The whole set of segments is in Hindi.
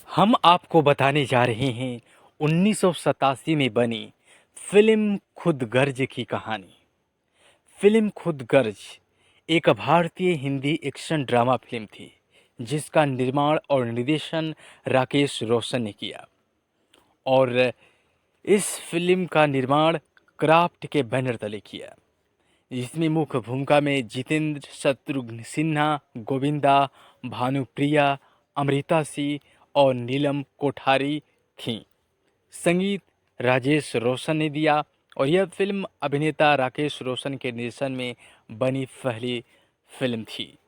हम आपको बताने जा रहे हैं 1987 में बनी फिल्म खुद गर्ज की कहानी। फिल्म खुद गर्ज एक भारतीय हिंदी एक्शन ड्रामा फिल्म थी जिसका निर्माण और निर्देशन राकेश रोशन ने किया। और इस फिल्म का निर्माण क्राफ्ट के बैनर तले किया, जिसमें मुख्य भूमिका में जितेंद्र, शत्रुघ्न सिन्हा, गोविंदा, भानुप्रिया, अमृता सिंह और नीलम कोठारी थीं। संगीत राजेश रोशन ने दिया और यह फिल्म अभिनेता राकेश रोशन के निर्देशन में बनी पहली फिल्म थी।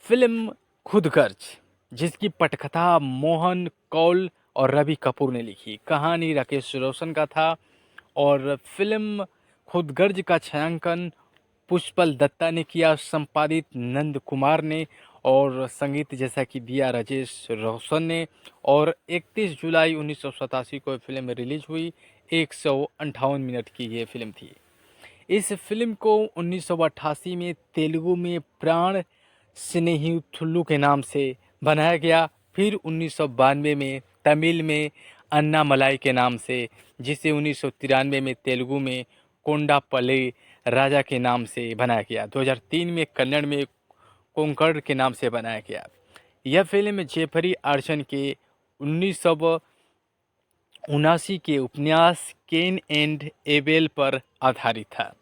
फिल्म खुद गर्ज, जिसकी पटकथा मोहन कौल और रवि कपूर ने लिखी, कहानी राकेश रोशन का था। और फिल्म खुद गर्ज का छायांकन पुष्पल दत्ता ने किया, संपादित नंद कुमार ने, और संगीत जैसा कि दिया राजेश रोशन ने। और 31 जुलाई 1987 को फिल्म रिलीज हुई। 158 मिनट की ये फिल्म थी। इस फिल्म को 1988 में तेलुगु में प्राण स्नेहिथुल्लु के नाम से बनाया गया, फिर 1992 में तमिल में अन्नामलाई के नाम से, जिसे 1993 में तेलुगु में कोंडापल्ली राजा के नाम से बनाया गया। 2003 में कन्नड़ में कोंकण के नाम से बनाया गया। यह फिल्म जेफरी आर्चर के 1979 के उपन्यास केन एंड एबेल पर आधारित था।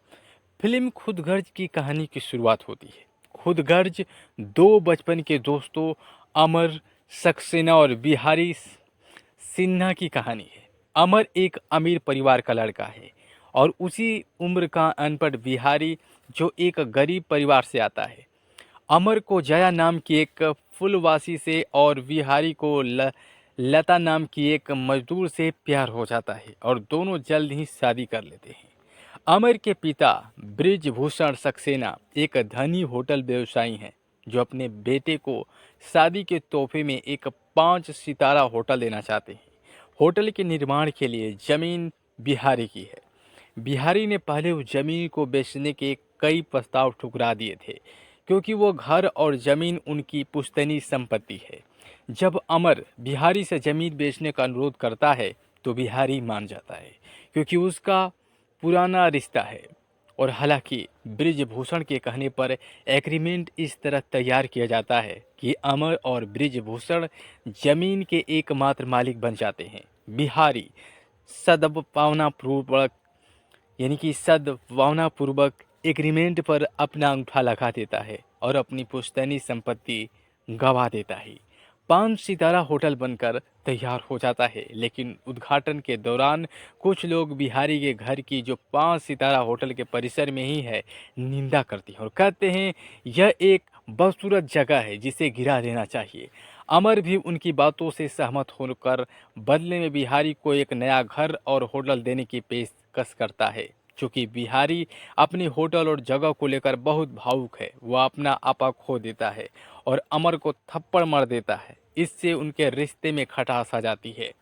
फिल्म खुद गर्ज की कहानी की शुरुआत होती है। खुद गर्ज दो बचपन के दोस्तों अमर सक्सेना और बिहारी सिन्हा की कहानी है। अमर एक अमीर परिवार का लड़का है और उसी उम्र का अनपढ़ बिहारी जो एक गरीब परिवार से आता है। अमर को जया नाम की एक फुलवासी से और बिहारी को लता नाम की एक मजदूर से प्यार हो जाता है और दोनों जल्द ही शादी कर लेते हैं। अमर के पिता ब्रिजभूषण सक्सेना एक धनी होटल व्यवसायी हैं जो अपने बेटे को शादी के तोहफे में एक 5 सितारा होटल देना चाहते हैं। होटल के निर्माण के लिए जमीन बिहारी की है। बिहारी ने पहले उस जमीन को बेचने के कई प्रस्ताव ठुकरा दिए थे, क्योंकि वो घर और जमीन उनकी पुश्तैनी संपत्ति है। जब अमर बिहारी से जमीन बेचने का अनुरोध करता है तो बिहारी मान जाता है, क्योंकि उसका पुराना रिश्ता है। और हालांकि ब्रिजभूषण के कहने पर एग्रीमेंट इस तरह तैयार किया जाता है कि अमर और ब्रिजभूषण जमीन के एकमात्र मालिक बन जाते हैं। बिहारी सद्भावनापूर्वक सद्भावनापूर्वक एग्रीमेंट पर अपना अंगूठा लगा देता है और अपनी पुश्तैनी संपत्ति गंवा देता है। 5 सितारा होटल बनकर तैयार हो जाता है, लेकिन उद्घाटन के दौरान कुछ लोग बिहारी के घर की, जो 5 सितारा होटल के परिसर में ही है, निंदा करते हैं और कहते हैं यह एक बदसूरत जगह है जिसे गिरा देना चाहिए। अमर भी उनकी बातों से सहमत होकर बदले में बिहारी को एक नया घर और होटल देने की पेशकश करता है। चूँकि बिहारी अपने होटल और जगह को लेकर बहुत भावुक है, वह अपना आपा खो देता है और अमर को थप्पड़ मार देता है। इससे उनके रिश्ते में खटास आ जाती है।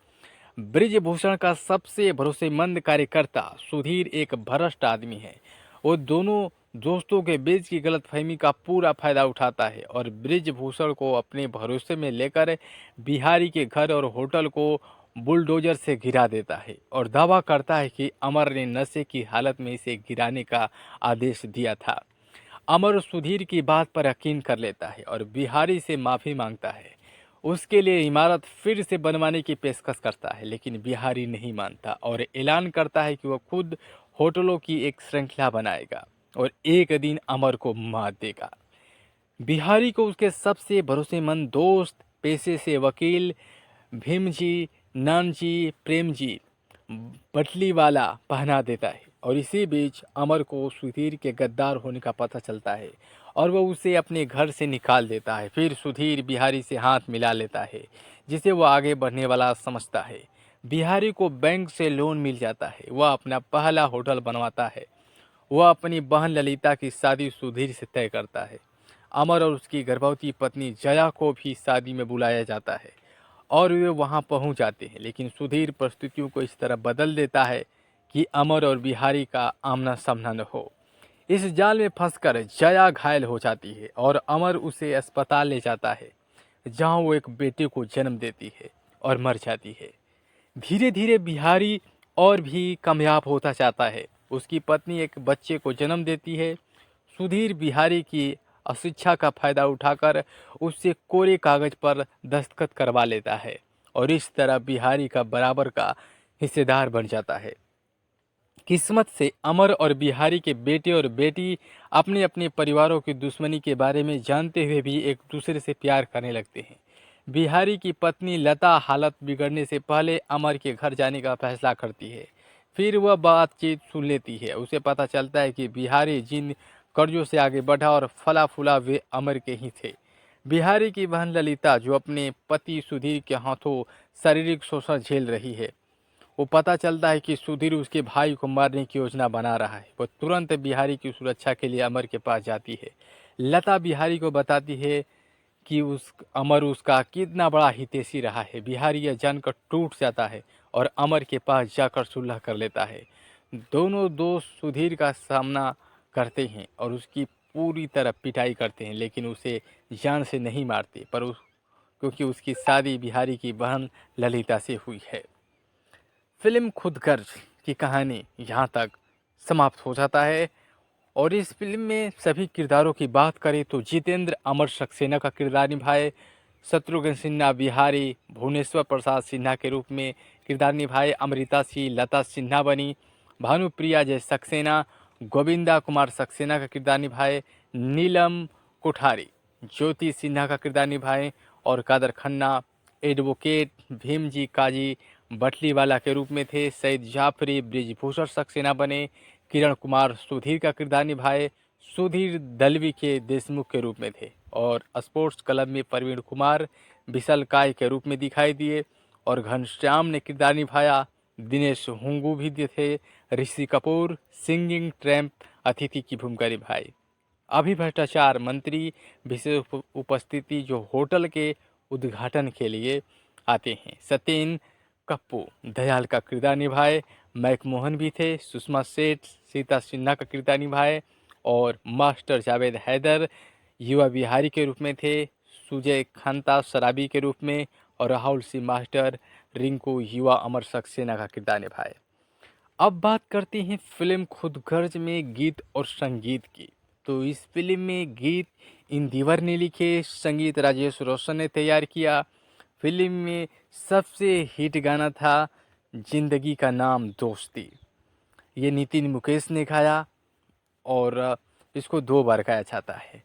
ब्रिजभूषण का सबसे भरोसेमंद कार्यकर्ता सुधीर एक भ्रष्ट आदमी है। वो दोनों दोस्तों के बीच की गलतफहमी का पूरा फायदा उठाता है और ब्रिजभूषण को अपने भरोसे में लेकर बिहारी के घर और होटल को बुलडोजर से गिरा देता है और दावा करता है कि अमर ने नशे की हालत में इसे गिराने का आदेश दिया था। अमर सुधीर की बात पर यकीन कर लेता है और बिहारी से माफ़ी मांगता है। उसके लिए इमारत फिर से बनवाने की पेशकश करता है, लेकिन बिहारी नहीं मानता और ऐलान करता है कि वह खुद होटलों की एक श्रृंखला बनाएगा और एक दिन अमर को मात देगा। बिहारी को उसके सबसे भरोसेमंद दोस्त, पेशे से वकील भीमजी नानजी प्रेमजी बटलीवाला पहना देता है और इसी बीच अमर को सुधीर के गद्दार होने का पता चलता है और वह उसे अपने घर से निकाल देता है। फिर सुधीर बिहारी से हाथ मिला लेता है, जिसे वह आगे बढ़ने वाला समझता है। बिहारी को बैंक से लोन मिल जाता है। वह अपना पहला होटल बनवाता है। वह अपनी बहन ललिता की शादी सुधीर से तय करता है। अमर और उसकी गर्भवती पत्नी जया को भी शादी में बुलाया जाता है और वे वहां पहुंच जाते हैं, लेकिन सुधीर परिस्थितियों को इस तरह बदल देता है कि अमर और बिहारी का आमना सामना न हो। इस जाल में फंसकर जया घायल हो जाती है और अमर उसे अस्पताल ले जाता है। जहां वो एक बेटे को जन्म देती है और मर जाती है। धीरे धीरे बिहारी और भी कामयाब होता जाता है। उसकी पत्नी एक बच्चे को जन्म देती है। सुधीर बिहारी की अशिक्षा का फायदा उठाकर उससे कोरे कागज पर दस्तखत करवा लेता है और इस तरह बिहारी का बराबर का हिस्सेदार बन जाता है। किस्मत से अमर और बिहारी के बेटे और बेटी अपने अपने परिवारों की दुश्मनी के बारे में जानते हुए भी एक दूसरे से प्यार करने लगते हैं। बिहारी की पत्नी लता हालत बिगड़ने से पहले अमर के घर जाने का फैसला करती है। फिर वह बातचीत सुन लेती है। उसे पता चलता है कि बिहारी जिन कर्जों से आगे बढ़ा और फला फूला वे अमर के ही थे। बिहारी की बहन ललिता जो अपने पति सुधीर के हाथों शारीरिक शोषण झेल रही है, वो पता चलता है कि सुधीर उसके भाई को मारने की योजना बना रहा है। वो तुरंत बिहारी की सुरक्षा के लिए अमर के पास जाती है। लता बिहारी को बताती है कि उस अमर उसका कितना बड़ा हितैषी रहा है। बिहारी यह जानकर टूट जाता है और अमर के पास जाकर सुलह कर लेता है। दोनों दोस्त सुधीर का सामना करते हैं और उसकी पूरी तरह पिटाई करते हैं, लेकिन उसे जान से नहीं मारते क्योंकि उसकी शादी बिहारी की बहन ललिता से हुई है। फिल्म खुदगर्ज की कहानी यहाँ तक समाप्त हो जाता है। और इस फिल्म में सभी किरदारों की बात करें तो जितेंद्र अमर सक्सेना का किरदार निभाए, शत्रुघ्न सिन्हा बिहारी भुवनेश्वर प्रसाद सिन्हा के रूप में किरदार निभाए, अमृता सिंह लता सिन्हा बनी, भानुप्रिया जय सक्सेना गोविंदा कुमार सक्सेना का किरदार निभाए, नीलम कोठारी ज्योति सिन्हा का किरदार निभाए और कादर खन्ना एडवोकेट भीमजी काजी बटलीवाला के रूप में थे, सईद जाफरी ब्रिजभूषण सक्सेना बने, किरण कुमार सुधीर का किरदार निभाए, सुधीर दलवी के देशमुख के रूप में थे और स्पोर्ट्स क्लब में प्रवीण कुमार विशाल काय के रूप में दिखाई दिए और घनश्याम ने किरदार निभाया, दिनेश हुंगू भी थे, ऋषि कपूर सिंगिंग ट्रैम्प अतिथि की भूमिका निभाई। अभी भ्रष्टाचार मंत्री विशेष उपस्थिति जो होटल के उद्घाटन के लिए आते हैं। सत्येन कप्पू दयाल का किरदार निभाए, मैकमोहन भी थे, सुषमा सेठ सीता सिन्हा का किरदार निभाए और मास्टर जावेद हैदर युवा बिहारी के रूप में थे, सुजय खांता शराबी के रूप में और राहुल सिंह मास्टर रिंकू युवा अमर सक्सेना का किरदार निभाए। अब बात करते हैं फिल्म खुदगर्ज में गीत और संगीत की। तो इस फिल्म में गीत इंदिवर ने लिखे, संगीत राजेश रोशन ने तैयार किया। फिल्म में सबसे हिट गाना था जिंदगी का नाम दोस्ती। ये नितिन मुकेश ने गाया और इसको 2 बार गाया जाता है।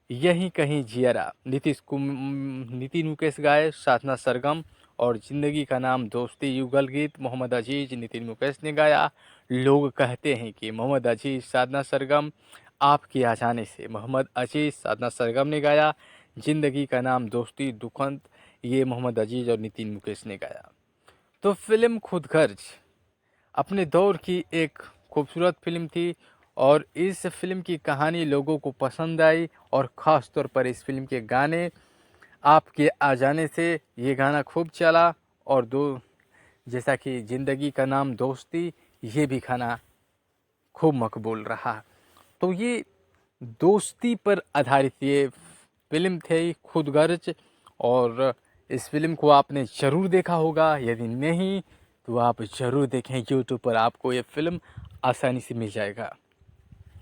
यहीं कहीं जियरा नितिन मुकेश गाए, साधना सरगम और जिंदगी का नाम दोस्ती युगल गीत मोहम्मद अजीज नितिन मुकेश ने गाया। लोग कहते हैं कि मोहम्मद अजीज साधना सरगम आपके आ जाने से मोहम्मद अजीज साधना सरगम ने गाया। जिंदगी का नाम दोस्ती दुखंत ये मोहम्मद अजीज और नितिन मुकेश ने गाया। तो फिल्म खुदगर्ज अपने दौर की एक खूबसूरत फिल्म थी और इस फिल्म की कहानी लोगों को पसंद आई और ख़ास तौर पर इस फिल्म के गाने आपके आ जाने से ये गाना खूब चला और जैसा कि ज़िंदगी का नाम दोस्ती ये भी गाना खूब मकबूल रहा। तो ये दोस्ती पर आधारित ये फिल्म थी खुदगर्ज और इस फिल्म को आपने ज़रूर देखा होगा। यदि नहीं तो आप ज़रूर देखें, यूट्यूब पर आपको ये फिल्म आसानी से मिल जाएगा।